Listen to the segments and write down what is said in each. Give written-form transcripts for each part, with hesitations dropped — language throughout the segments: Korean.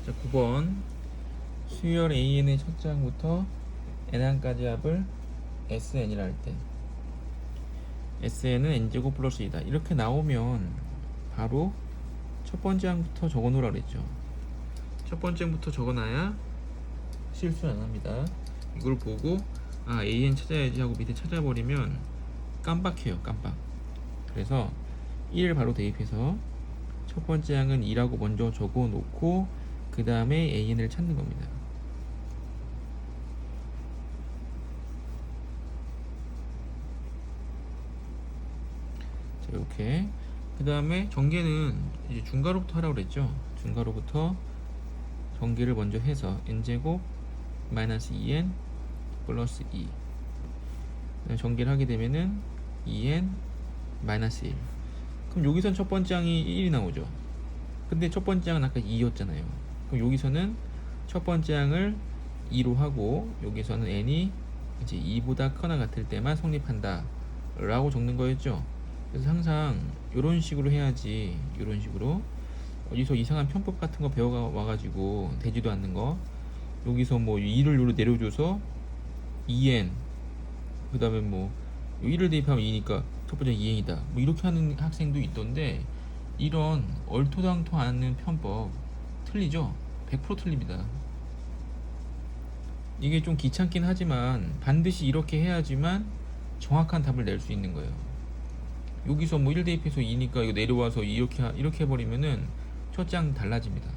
자, 9번 수열 AN의 첫 장부터 N항까지 합을 SN이라 할 때 SN은 N제곱 플러스 2다 이렇게 나오면 바로 첫 번째 항부터 적어 놓으라 그랬죠. 첫 번째 항부터 적어놔야 실수 안 합니다. 이걸 보고 아 AN 찾아야지 하고 밑에 찾아버리면 깜빡해요. 깜빡. 그래서 1을 바로 대입해서 첫 번째 항은 2라고 먼저 적어 놓고 그 다음에 AN을 찾는 겁니다. 자, 이렇게 그 다음에 전개는 이제 중괄호부터 하라고 그랬죠. 중괄호부터 전개를 먼저 해서 n제곱 마이너스 2n 플러스 2 전개를 하게 되면은 2n 마이너스 1. 그럼 여기선 첫 번째 항이 1이 나오죠. 근데 첫 번째 항은 아까 2였잖아요. 그럼 여기서는 첫 번째 항을 2로 하고 여기서는 n이 이제 2보다 크거나 같을 때만 성립한다 라고 적는 거였죠. 그래서 항상 이런 식으로 해야지. 이런 식으로 어디서 이상한 편법 같은 거 배워 와가지고 되지도 않는 거 여기서 뭐 2를 요로 내려줘서 2n 그 다음에 뭐 1을 대입하면 2니까 첫 번째 2n이다 뭐 이렇게 하는 학생도 있던데 이런 얼토당토 않는 편법 틀리죠? 100% 틀립니다. 이게 좀 귀찮긴 하지만 반드시 이렇게 해야지만 정확한 답을 낼 수 있는 거예요. 여기서 뭐 1 대입해서 2니까 이거 내려와서 이렇게 해버리면은 첫 장 달라집니다.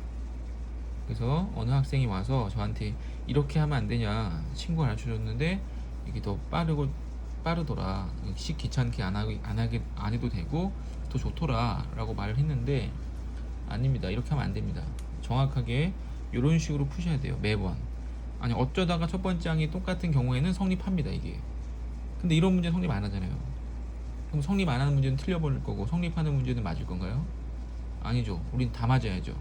그래서 어느 학생이 와서 저한테 이렇게 하면 안 되냐 친구가 가르쳐 줬는데 이게 더 빠르더라 씩 귀찮게 안 해도 되고 더 좋더라 라고 말을 했는데 아닙니다. 이렇게 하면 안 됩니다. 정확하게 이런 식으로 푸셔야 돼요. 매번. 아니 어쩌다가 첫 번째 항이 똑같은 경우에는 성립합니다. 이게 근데 이런 문제 성립 안 하잖아요. 그럼 성립 안 하는 문제는 틀려버릴 거고 성립하는 문제는 맞을 건가요? 아니죠. 우린 다 맞아야죠.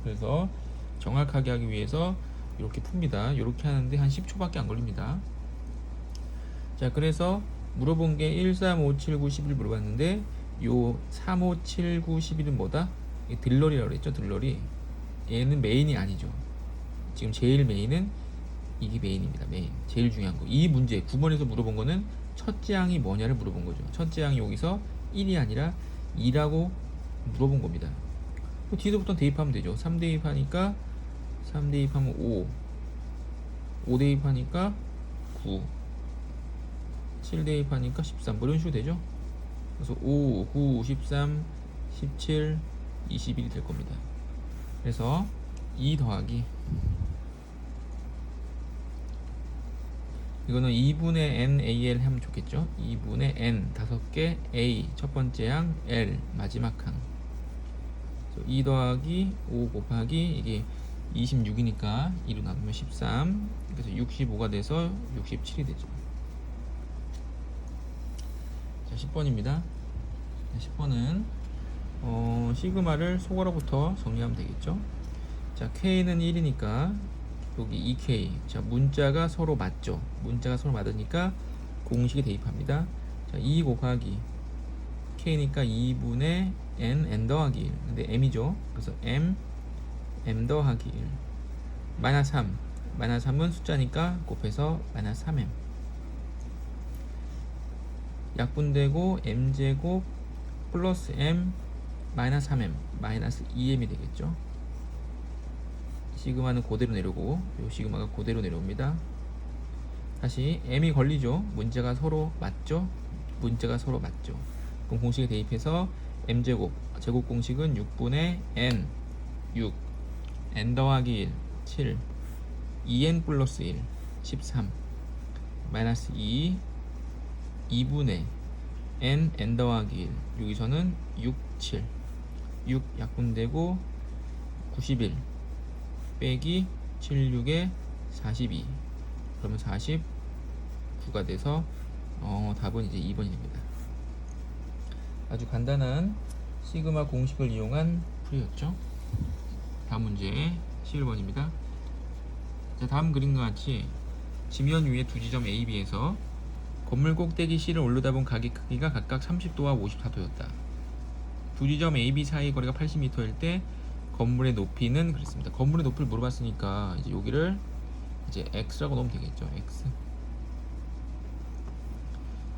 그래서 정확하게 하기 위해서 이렇게 풉니다. 이렇게 하는데 한 10초밖에 안 걸립니다. 자, 그래서 물어본 게 1, 3, 5, 7, 9, 11 물어봤는데 요 3, 5, 7, 9, 11은 뭐다? 들러리라고 그랬죠. 들러리. 얘는 메인이 아니죠. 지금 제일 메인은 이게 메인입니다. 메인. 제일 중요한 거. 이 문제 9번에서 물어본 거는 첫째 항이 뭐냐를 물어본 거죠. 첫째 항이 여기서 1이 아니라 2라고 물어본 겁니다. 뒤에서부터 대입하면 되죠. 3 대입하니까 3 대입하면 5 대입하니까 9 7 대입하니까 13 뭐 이런 식으로 되죠. 그래서 5, 9, 13, 17, 21이 될 겁니다. 그래서 2 더하기 이거는 2분의 NAL 하면 좋겠죠. 2분의 N 5개 A 첫 번째 항 L 마지막 항 2 더하기 5 곱하기 이게 26이니까 2로 나누면 13 그래서 65가 돼서 67이 되죠. 자 10번입니다. 10번은 시그마를 소괄호부터 정리하면 되겠죠. 자 K는 1이니까 여기 2K 자 문자가 서로 맞죠. 문자가 서로 맞으니까 공식에 대입합니다. 자 2 곱하기 K니까 2분의 N 더하기 1 근데 M이죠. 그래서 M 더하기 1 마이너스 3 마이너스 3은 숫자니까 곱해서 마이너스 3M 약분되고 M제곱 플러스 M 마이너스 3M 마이너스 2M이 되겠죠. 시그마는 그대로 내려오고 요 시그마가 그대로 내려옵니다. 다시 M이 걸리죠. 문자가 서로 맞죠. 그럼 공식에 대입해서 M제곱 제곱 공식은 6분의 N 6 N 더하기 1 7 2N 플러스 1 13 마이너스 2분의 N 더하기 1 여기서는 6 7 6 약분되고 91 빼기 76에 42 그러면 49가 돼서 답은 이제 2번이 됩니다. 아주 간단한 시그마 공식을 이용한 풀이였죠. 다음 문제 11번입니다. 자, 다음 그림과 같이 지면 위에 두 지점 A, B에서 건물 꼭대기 C를 올려다본 각의 크기가 각각 30도와 54도였다. 두 지점 A, B 사이 거리가 80m일 때 건물의 높이는 그랬습니다. 건물의 높이를 물어봤으니까 이제 여기를 이제 x라고 넣으면 되겠죠. x.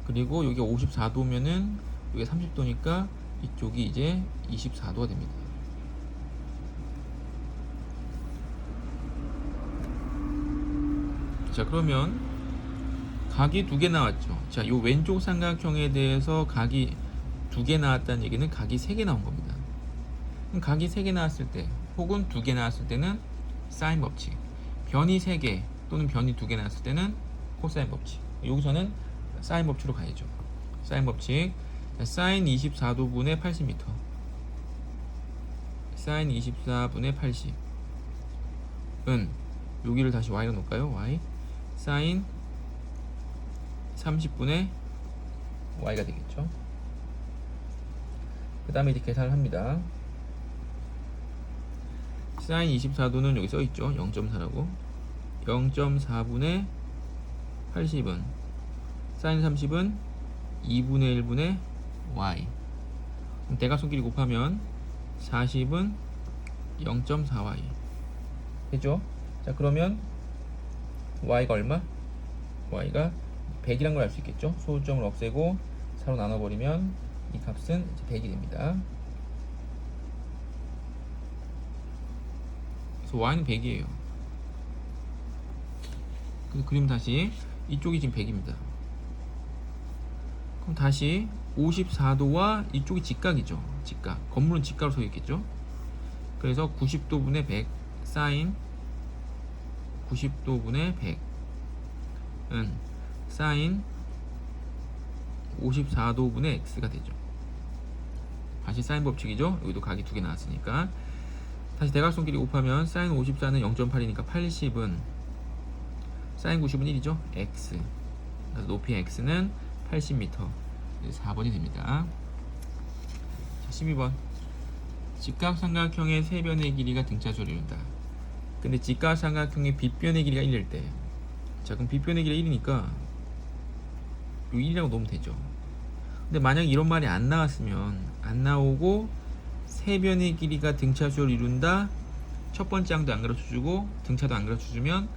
그리고 여기 54도면은 여기 30도니까 이쪽이 이제 24도가 됩니다. 자, 그러면 각이 두 개 나왔죠. 자, 요 왼쪽 삼각형에 대해서 각이 두 개 나왔다는 얘기는 각이 세 개 나온 겁니다. 그럼 각이 세 개 나왔을 때 혹은 두 개 나왔을 때는 사인 법칙, 변이 세 개 또는 변이 두 개 나왔을 때는 코사인 법칙. 여기서는 사인 법칙으로 가야죠. 사인 법칙. 자, 사인 24도분의 80m. 사인 24분의 80은 여기를 다시 y로 놓을까요? y. 사인 30분의 y가 되겠죠. 그 다음에 이제 계산을 합니다. 사인 24도는 여기 써있죠. 0.4라고. 0.4분의 80은 사인 30은 2분의 1분의 y. 그럼 대각선끼리 곱하면 40은 0.4y 되죠? 자, 그러면 y가 얼마? y가 100이란 걸 알 수 있겠죠? 소수점을 없애고 4로 나눠버리면 이 값은 이제 100이 됩니다. 그래서 y는 100이에요. 그래서 그림 다시 이쪽이 지금 100입니다. 그럼 다시 54도와 이쪽이 직각이죠. 직각. 건물은 직각으로 서 있겠죠. 그래서 90도분의 100 사인 90도분의 100은 사인 54도분의 x가 되죠. 다시 사인 법칙이죠. 여기도 각이 두 개 나왔으니까 다시 대각선끼리 곱하면 사인 54는 0.8이니까 80은 사인 90은 1이죠. x. 그래서 높이 x는 80m. 4번이 됩니다. 자, 12번. 직각삼각형의 세변의 길이가 등차수를 이룬다. 근데 직각삼각형의 빗변의 길이가 1일 때, 자, 그럼 빗변의 길이가 1이니까 요 1이라고 놓으면 되죠. 근데 만약에 이런 말이 안 나왔으면, 안 나오고 세변의 길이가 등차수를 이룬다, 첫 번째 항도 안 가르쳐주고 등차도 안 가르쳐주면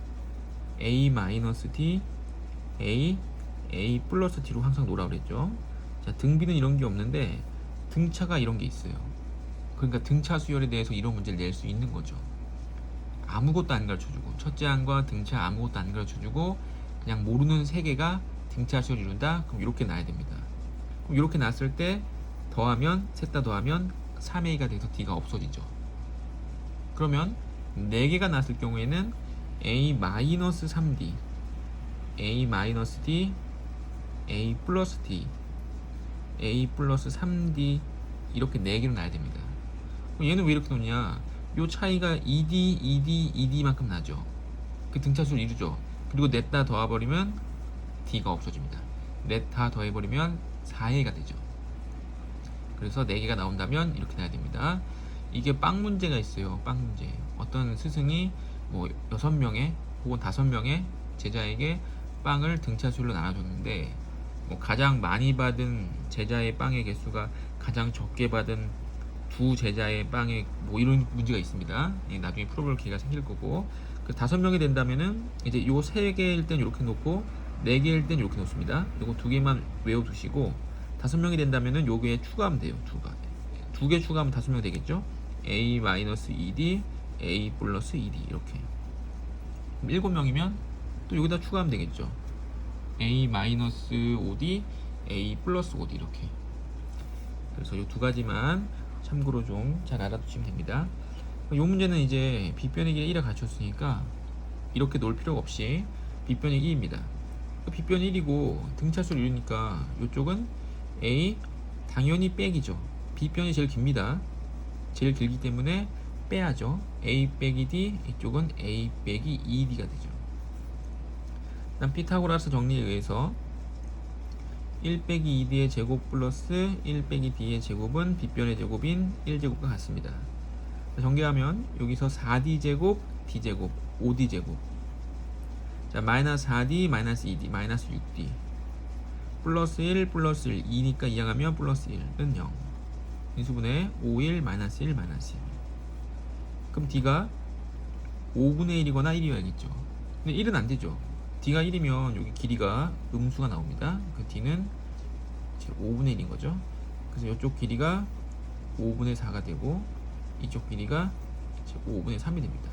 a-t, a 플러스 t로 항상 놓으라고 그랬죠. 자, 등비는 이런 게 없는데 등차가 이런 게 있어요. 그러니까 등차 수열에 대해서 이런 문제를 낼 수 있는 거죠. 아무것도 안 가르쳐주고 첫째 항과 등차 아무것도 안 가르쳐주고 그냥 모르는 세 개가 등차 수열을 이룬다. 그럼 이렇게 놔야 됩니다. 그럼 이렇게 놨을 때 더하면 셋 다 더하면 3a가 돼서 d가 없어지죠. 그러면 4개가 났을 경우에는 a-3d, a-d, a 플러스 d, a 플러스 3d 이렇게 4개로 놔야 됩니다. 얘는 왜 이렇게 놓냐? 요 차이가 ED만큼 나죠. 그 등차수를 이루죠. 그리고 넷 다 더해버리면 D가 없어집니다. 넷 다 더해버리면 4A가 되죠. 그래서 4개가 나온다면 이렇게 나야 됩니다. 이게 빵 문제가 있어요. 빵 문제. 어떤 스승이 뭐 6명의 혹은 5명의 제자에게 빵을 등차수로 나눠줬는데 뭐 가장 많이 받은 제자의 빵의 개수가 가장 적게 받은 두 제자의 빵에 뭐 이런 문제가 있습니다. 예, 나중에 풀어볼 기회가 생길 거고 그 5명이 된다면은 이제 요 3개일 땐 이렇게 놓고 4개일 땐 이렇게 놓습니다. 요거 2개만 외워두시고 5명이 된다면은 요게 추가하면 돼요. 2개 추가하면 5명 되겠죠. a-ed, a 플러스 ed 이렇게 7명이면 또 여기다 추가하면 되겠죠. a-od, a 플러스 od 이렇게. 그래서 요 두 가지만 참고로 좀 잘 알아두시면 됩니다. 이 문제는 이제 빗변의 길이 1을 갖췄으니까 이렇게 놓을 필요가 없이 빗변의 1입니다. 빗변이 1이고 등차수를 이루니까 이쪽은 a 당연히 빼기죠. 빗변이 제일 깁니다. 제일 길기 때문에 빼야죠. a 빼기 d 이쪽은 a 빼기 2d가 되죠. 그다음 피타고라스 정리에 의해서 1 빼기 2d의 제곱 플러스 1 빼기 d의 제곱은 빗변의 제곱인 1제곱과 같습니다. 정리하면 여기서 4d 제곱, d 제곱, 5d 제곱. 자, 마이너스 4d, 마이너스 2d, 마이너스 6d. 플러스 1, 플러스 1, 2니까 이항하면 플러스 1은 0. 인수분해 5, 1, 마이너스 1, 마이너스 1. 그럼 D가 5분의 1이거나 1이어야겠죠. 근데 1은 안 되죠. D가 1이면 여기 길이가 음수가 나옵니다. 그 D는 이제 5분의 1인 거죠. 그래서 이쪽 길이가 5분의 4가 되고 이쪽 길이가 이제 5분의 3이 됩니다.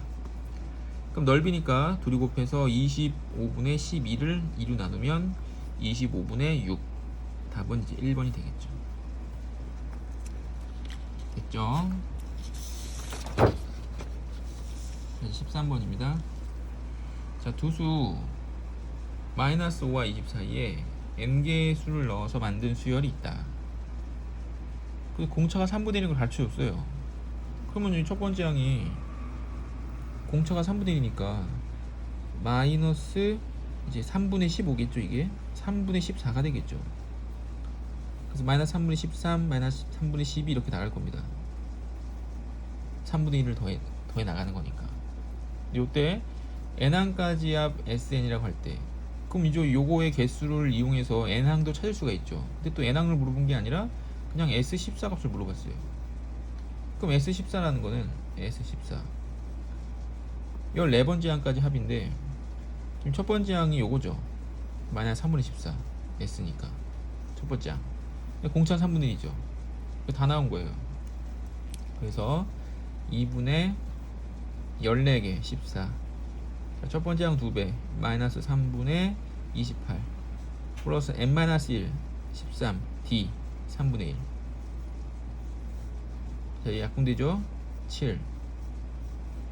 그럼 넓이니까 둘이 곱해서 25분의 12를 2로 나누면 25분의 6. 답은 이제 1번이 되겠죠. 됐죠? 13번입니다. 자, 두수 마이너스 5와 20 사이에 n개의 수를 넣어서 만든 수열이 있다. 그 공차가 3분의 1인 걸 가르쳐줬어요. 그러면 이 첫 번째 항이 공차가 3분의 1이니까 마이너스 이제 3분의 15겠죠. 이게 3분의 14가 되겠죠. 그래서 마이너스 3분의 13, 마이너스 3분의 12 이렇게 나갈 겁니다. 3분의 1을 더해 나가는 거니까. 요때 n항까지 합 sn이라고 할 때 그럼 이제 요거의 개수를 이용해서 n항도 찾을 수가 있죠. 근데 또 n항을 물어본 게 아니라 그냥 S14 값을 물어봤어요. 그럼 S14라는 거는 S14 14번째 항까지 합인데 지금 첫 번째 항이 요거죠. 마이너스 3분의 14 S니까 첫 번째 항 공차는 3분의 1이죠. 다 나온 거예요. 그래서 2분의 14개 14. 자, 첫 번째 항 2배 마이너스 3분의 28 플러스 n-1 13 d 3분의 1. 자, 이 약분되죠? 7.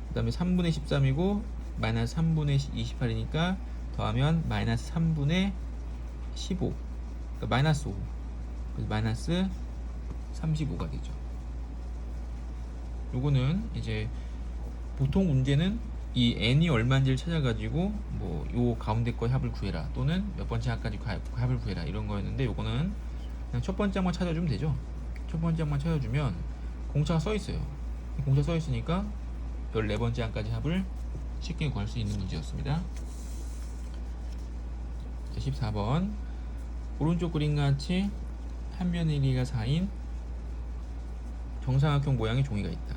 그 다음에 3분의 13이고 마이너스 3분의 28이니까 더하면 마이너스 3분의 15. 그러니까 마이너스 5. 그래서 마이너스 35가 되죠. 요거는 이제 보통 문제는 이 n이 얼마인지를 찾아가지고 뭐 요 가운데 거의 합을 구해라 또는 몇 번째 항까지 합을 구해라 이런 거였는데 요거는 그냥 첫 번째 항만 찾아주면 되죠. 첫 번째 항만 찾아주면 공차가 써 있어요. 공차 써 있으니까 14번째 항까지 합을 쉽게 구할 수 있는 문제였습니다. 14번 오른쪽 그림과 같이 한 변의 길이가 4인 정사각형 모양의 종이가 있다.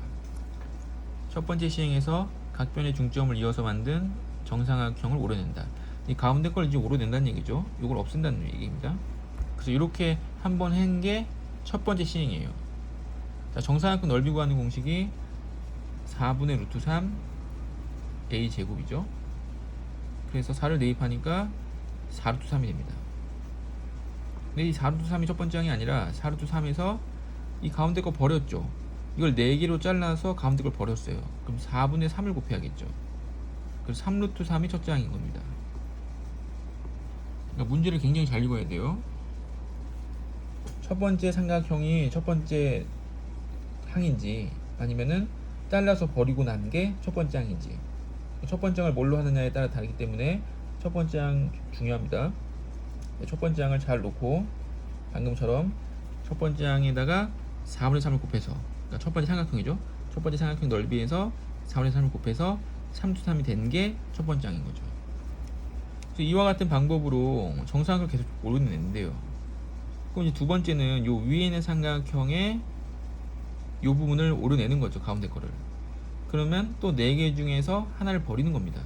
첫 번째 시행에서 각 변의 중점을 이어서 만든 정사각형을 오려낸다. 이 가운데 걸 이제 오려낸다는 얘기죠. 이걸 없앤다는 얘기입니다. 그래서 이렇게 한번 한 게 첫 번째 시행이에요. 자, 정사각형 넓이 구하는 공식이 4분의 루트 3 a 제곱이죠. 그래서 4를 대입하니까 4루트 3이 됩니다. 근데 이 4루트 3이 첫 번째 항이 아니라 4루트 3에서 이 가운데 거 버렸죠. 이걸 4개로 잘라서 가운데 걸 버렸어요. 그럼 4분의 3을 곱해야겠죠. 그래서 3루트 3이 첫째 항인 겁니다. 그러니까 문제를 굉장히 잘 읽어야 돼요. 첫 번째 삼각형이 첫 번째 항인지 아니면은 잘라서 버리고 난 게 첫 번째 항인지 첫 번째 항을 뭘로 하느냐에 따라 다르기 때문에 첫 번째 항 중요합니다. 첫 번째 항을 잘 놓고 방금처럼 첫 번째 항에다가 4분의 3을 곱해서 그러니까 첫 번째 삼각형이죠. 첫 번째 삼각형 넓이에서 4분의 3을 곱해서 3루트 3이 된 게 첫 번째 항인 거죠. 그래서 이와 같은 방법으로 정사각을 계속 오려내는데요. 그럼 이제 두 번째는 요 위에 있는 삼각형의 요 부분을 오려내는 거죠. 가운데 거를. 그러면 또 4개 중에서 하나를 버리는 겁니다.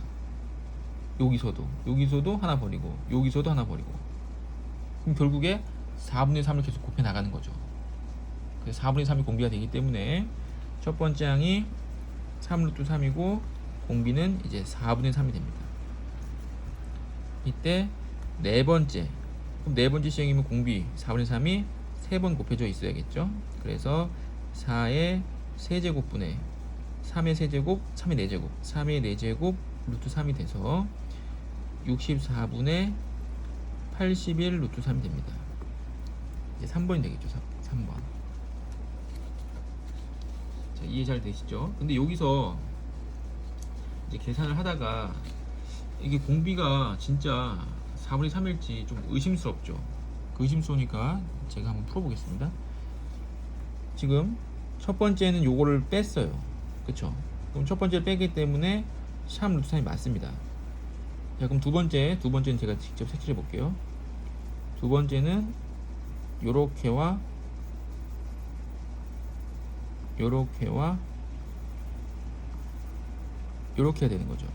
여기서도 하나 버리고 여기서도 하나 버리고 그럼 결국에 4분의 3을 계속 곱해 나가는 거죠. 그래서 4분의 3이 공비가 되기 때문에 첫 번째 항이 3루트 3이고 공비는 이제 4분의 3이 됩니다. 이때 네 번째 그럼 네 번째 시행이면 공비 4분의 3이 3번 곱해져 있어야겠죠. 그래서 4의 세제곱분의 3의 세제곱, 3의 4제곱 3의 4제곱 루트 3이 돼서 64분의 81 루트 3이 됩니다. 이제 3번이 되겠죠. 3번. 자, 이해 잘 되시죠? 근데 여기서 이제 계산을 하다가 이게 공비가 진짜 4분의 3일지 좀 의심스럽죠. 그 의심스러우니까 제가 한번 풀어보겠습니다. 지금 첫 번째는 요거를 뺐어요. 그쵸? 그럼 첫 번째를 빼기 때문에 3 루트 3이 맞습니다. 자, 그럼 두 번째는 제가 직접 색칠해 볼게요. 두 번째는 요렇게와 이렇게 해야 되는 거죠.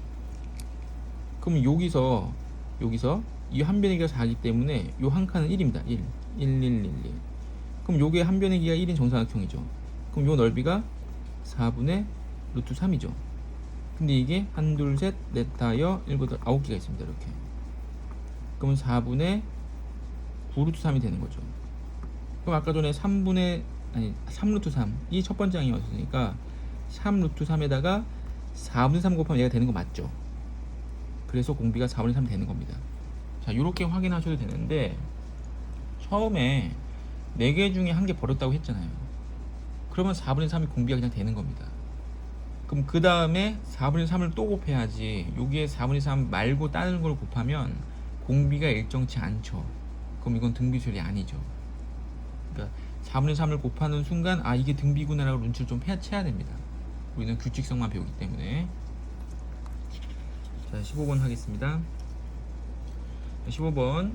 그럼 여기서 이 한 변의 기가 4이기 때문에 요 한 칸은 1입니다. 1, 1, 1, 1, 1. 그럼 요게 한 변의 기가 1인 정사각형이죠. 그럼 요 넓이가 4분의 루트 3이죠. 근데 이게 1, 2, 셋, 넷, 다, 여, 7, 8, 9개가 있습니다. 이렇게. 그러면 4분의 9루트 3이 되는 거죠. 그럼 아까 전에 3루트 3. 이 첫 번째 항이었으니까 3루트 3에다가 4분의 3 곱하면 얘가 되는 거 맞죠? 그래서 공비가 4분의 3이 되는 겁니다. 자, 요렇게 확인하셔도 되는데, 처음에 4개 중에 1개 버렸다고 했잖아요. 그러면 4분의 3이 공비가 그냥 되는 겁니다. 그럼 그 다음에 4분의 3을 또 곱해야지, 여기에 4분의 3 말고 다른 걸 곱하면 공비가 일정치 않죠. 그럼 이건 등비수열이 아니죠. 그러니까 4분의 3을 곱하는 순간 아 이게 등비구나라고 눈치를 좀 채야 됩니다. 우리는 규칙성만 배우기 때문에. 자, 15번 하겠습니다. 15번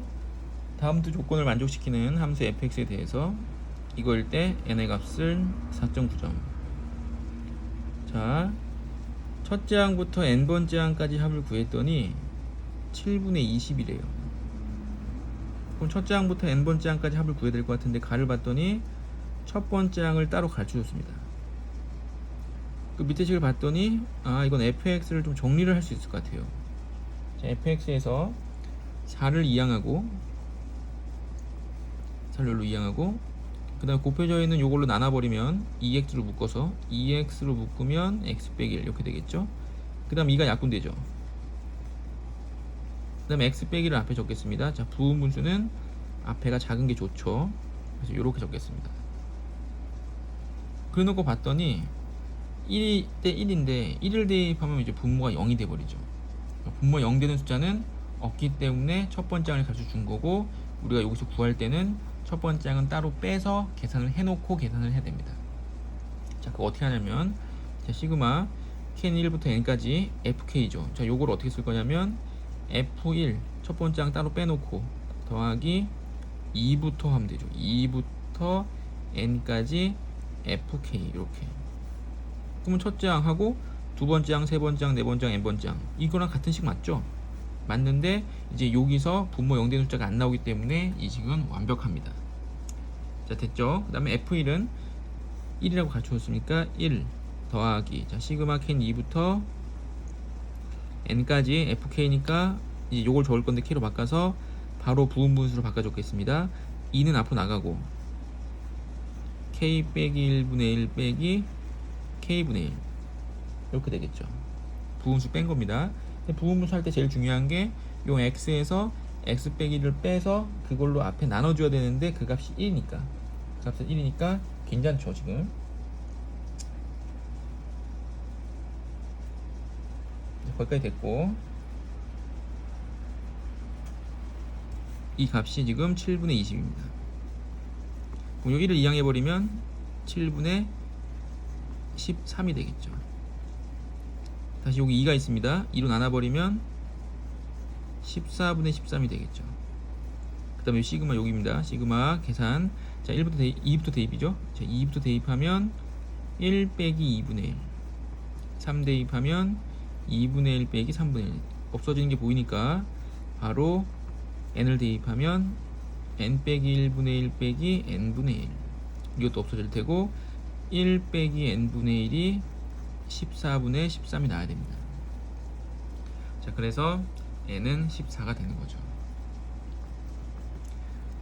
다음 두 조건을 만족시키는 함수 fx에 대해서 이거일 때 n의 값을 4.9점. 자, 첫째 항부터 n번째 항까지 합을 구했더니 7분의 20이래요. 그럼 첫째 항부터 n번째 항까지 합을 구해야 될 것 같은데 가를 봤더니 첫 번째 항을 따로 가르쳐줬습니다. 그 밑에 식을 봤더니 아 이건 fx를 좀 정리를 할 수 있을 것 같아요. 자, fx에서 4를 이항하고 4를 여기로 이항하고 그 다음에 곱해져 있는 요걸로 나눠버리면 2x로 묶어서 2x로 묶으면 x 빼기 1 이렇게 되겠죠. 그 다음 2가 약분되죠. 그 다음에 x 빼기를 앞에 적겠습니다. 자, 부분분수는 앞에가 작은 게 좋죠. 그래서 이렇게 적겠습니다. 그래 놓고 봤더니 1이 대 1인데 1을 대입하면 이제 분모가 0이 돼버리죠. 분모 0 되는 숫자는 없기 때문에 첫 번째 항을 가르쳐 준 거고, 우리가 여기서 구할 때는 첫 번째 항은 따로 빼서 계산을 해놓고 계산을 해야 됩니다. 자, 그거 어떻게 하냐면, 자, 시그마 kn1부터 n까지 fk죠. 자, 요걸 어떻게 쓸 거냐면 f1 첫 번째 항 따로 빼놓고 더하기 2부터 하면 되죠. 2부터 n까지 fk 이렇게. 그러면 첫째 항하고 두 번째 항, 세 번째 항, 네 번째 항, n번째 항 이거랑 같은 식 맞죠? 맞는데 이제 여기서 분모 0 되는 숫자가 안 나오기 때문에 이 식은 완벽합니다. 자, 됐죠? 그 다음에 f1은 1이라고 가르쳐줬으니까 1 더하기, 자, 시그마 k는 2부터 n까지 fk니까 이제 요걸 적을 건데 k로 바꿔서 바로 부분분수로 바꿔줬겠습니다. 2는 앞으로 나가고 k 빼기 1분의 1 빼기 k분의 1 이렇게 되겠죠. 부분수 뺀 겁니다. 부분분수 할 때 제일 중요한 게 요 x에서 x 빼기를 빼서 그걸로 앞에 나눠줘야 되는데 그 값이 1이니까, 그 값은 1이니까 괜찮죠. 지금 거기까지 됐고, 이 값이 지금 7분의 20입니다. 그럼 요 1을 이항해버리면 7분의 13이 되겠죠. 다시 여기 2가 있습니다. 2로 나눠버리면 14분의 13이 되겠죠. 그 다음에 시그마 여기입니다. 시그마 계산. 자, 2부터 대입이죠. 자, 2부터 대입하면 1 빼기 2분의 1, 3 대입하면 2분의 1 빼기 3분의 1 없어지는 게 보이니까 바로 n을 대입하면 n 빼기 1분의 1 빼기 n분의 1 이것도 없어질 테고 1 빼기 n분의 1이 14분의 13이 나와야 됩니다. 자, 그래서 n은 14가 되는 거죠.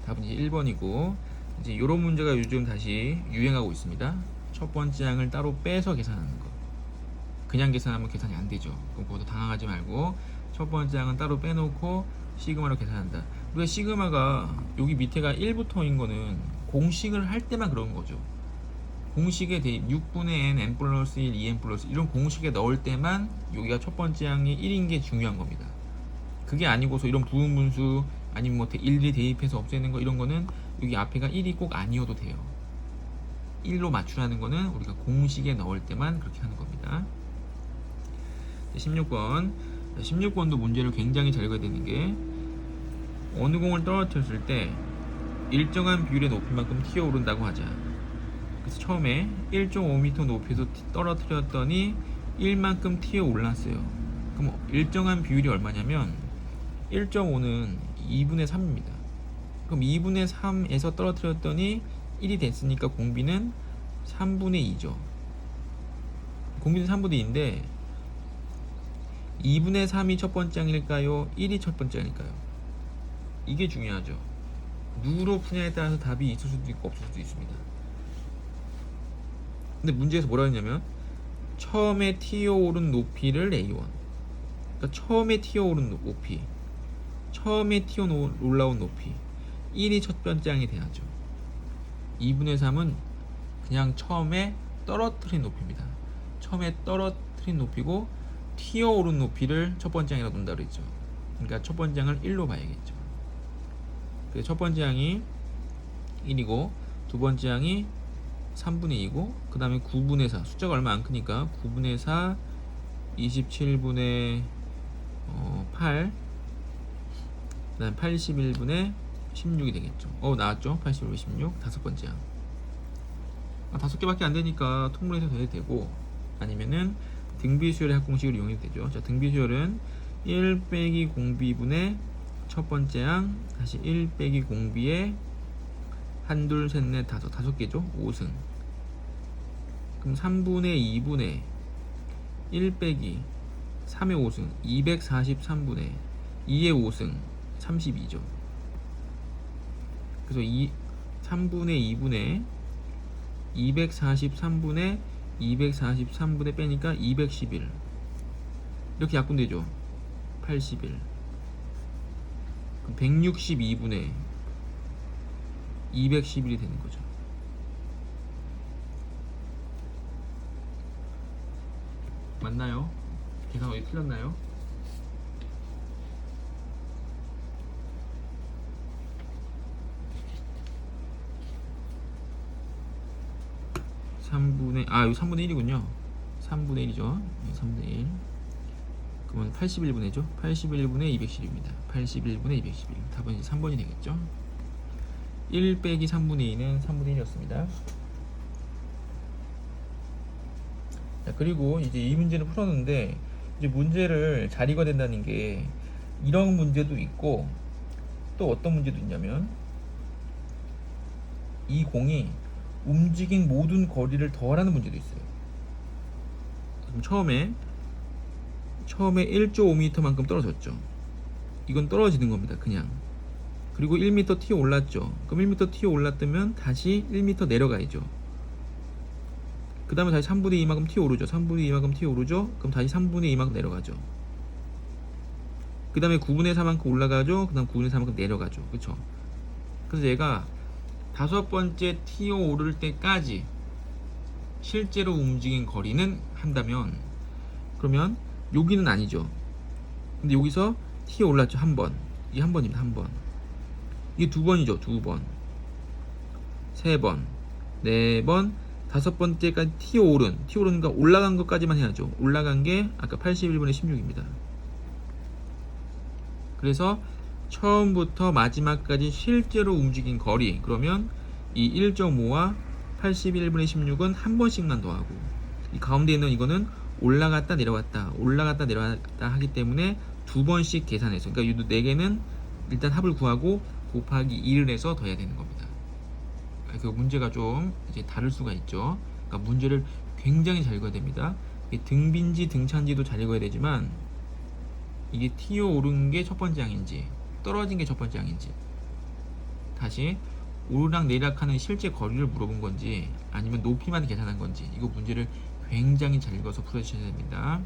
답은 이제 1번이고, 이제 이런 문제가 요즘 다시 유행하고 있습니다. 첫 번째 항을 따로 빼서 계산하는 거. 그냥 계산하면 계산이 안 되죠. 그럼 그것도 당황하지 말고 첫 번째 항은 따로 빼놓고 시그마로 계산한다. 우리가 시그마가 여기 밑에가 1부터인 거는 공식을 할 때만 그런 거죠. 공식에 대입 6분의 n, n 플러스 1, 2n 플러스 이런 공식에 넣을 때만 여기가 첫 번째 항이 1인 게 중요한 겁니다. 그게 아니고서 이런 부분분수 아니면 뭐 일일이 대입해서 없애는 거 이런 거는 여기 앞에가 1이 꼭 아니어도 돼요. 1로 맞추라는 거는 우리가 공식에 넣을 때만 그렇게 하는 겁니다. 16번. 16번도 문제를 굉장히 잘 그려야 되는 게, 어느 공을 떨어뜨렸을 때 일정한 비율의 높이만큼 튀어오른다고 하자. 그래서 처음에 1.5m 높이에서 떨어뜨렸더니 1만큼 튀어 올랐어요. 그럼 일정한 비율이 얼마냐면 1.5는 2분의 3입니다. 그럼 2분의 3에서 떨어뜨렸더니 1이 됐으니까 공비는 3분의 2죠. 공비는 3분의 2인데 2분의 3이 첫 번째 항일까요? 1이 첫 번째 항일까요? 이게 중요하죠. 누구로 푸냐에 따라서 답이 있을 수도 있고 없을 수도 있습니다. 근데 문제에서 뭐라 했냐면 처음에 튀어오른 높이를 A1, 그러니까 처음에 튀어오른 높이, 처음에 튀어 올라온 높이 1이 첫 번째 항이 돼야죠. 2분의 3은 그냥 처음에 떨어뜨린 높이입니다. 처음에 떨어뜨린 높이고 튀어오른 높이를 첫 번째 항이라고 논다 그랬죠. 그러니까 첫 번째 항을 1로 봐야겠죠. 그래서 첫 번째 항이 1이고 두 번째 항이 3분의 2고 그 다음에 9분의 4, 숫자가 얼마 안 크니까 9분의 4, 27분의 8, 그 다음에 81분의 16이 되겠죠. 나왔죠? 81분의 16, 다섯 번째 항. 다섯 개밖에 안 되니까 통분해서 돼도 되고, 아니면은 등비수열의 합공식을 이용해도 되죠. 자, 등비수열은 1 빼기 공비분의 첫 번째 항, 다시 1 빼기 공비의 한, 둘, 셋, 넷, 다섯 개죠. 5승. 그럼 3분의 2분의 1 빼기 3의 5승, 243분의 2의 5승, 32죠. 그래서 3분의 2분의 243분의 243분의 빼니까 211. 이렇게 약분되죠. 81. 그럼 162분의 211이 되는 거죠. 맞나요? 계산 어디 틀렸나요? 여기 3분의 1이군요. 3분의 1이죠. 3분의 1. 그러면 81분의죠. 81분의 211입니다. 81분의 211. 답은 이제 3번이 되겠죠. 1 빼기 3분의 2는 3분의 1이었습니다. 자, 그리고 이제 이 문제를 풀었는데, 이제 문제를 잘 읽어야 된다는 게 이런 문제도 있고, 또 어떤 문제도 있냐면 이 공이 움직인 모든 거리를 더하라는 문제도 있어요. 그럼 처음에 1.5m만큼 떨어졌죠. 이건 떨어지는 겁니다. 그냥. 그리고 1m 튀어 올랐죠. 그럼 1m 튀어 올랐다면 다시 1m 내려가야죠. 그 다음에 다시 3분의 2만큼 튀어 오르죠. 3분의 2만큼 튀어 오르죠. 그럼 다시 3분의 2만큼 내려가죠. 그 다음에 9분의 4만큼 올라가죠. 그 다음 9분의 4만큼 내려가죠. 그쵸? 그래서 얘가 다섯 번째 튀어 오를 때까지 실제로 움직인 거리는 한다면, 그러면 여기는 아니죠. 근데 여기서 튀어 올랐죠. 한 번. 이게 한 번입니다. 한 번. 이게 두 번이죠. 두 번. 세 번. 네 번. 다섯 번째까지 튀어 오르니까 올라간 것까지만 해야죠. 올라간 게 아까 81분의 16입니다. 그래서 처음부터 마지막까지 실제로 움직인 거리, 그러면 이 1.5와 81분의 16은 한 번씩만 더하고, 이 가운데 있는 이거는 올라갔다 내려갔다 하기 때문에 두 번씩 계산해서, 그러니까 이 네 개는 일단 합을 구하고 곱하기 2를 해서 더해야 되는 겁니다. 그 문제가 좀 이제 다를 수가 있죠. 그러니까 문제를 굉장히 잘 읽어야 됩니다. 등빈지 등차인지도 잘 읽어야 되지만, 이게 튀어 오른 게 첫 번째 항인지 떨어진 게 첫 번째 항인지, 다시 오르락 내리락 하는 실제 거리를 물어본 건지 아니면 높이만 계산한 건지, 이거 문제를 굉장히 잘 읽어서 풀어주셔야 됩니다.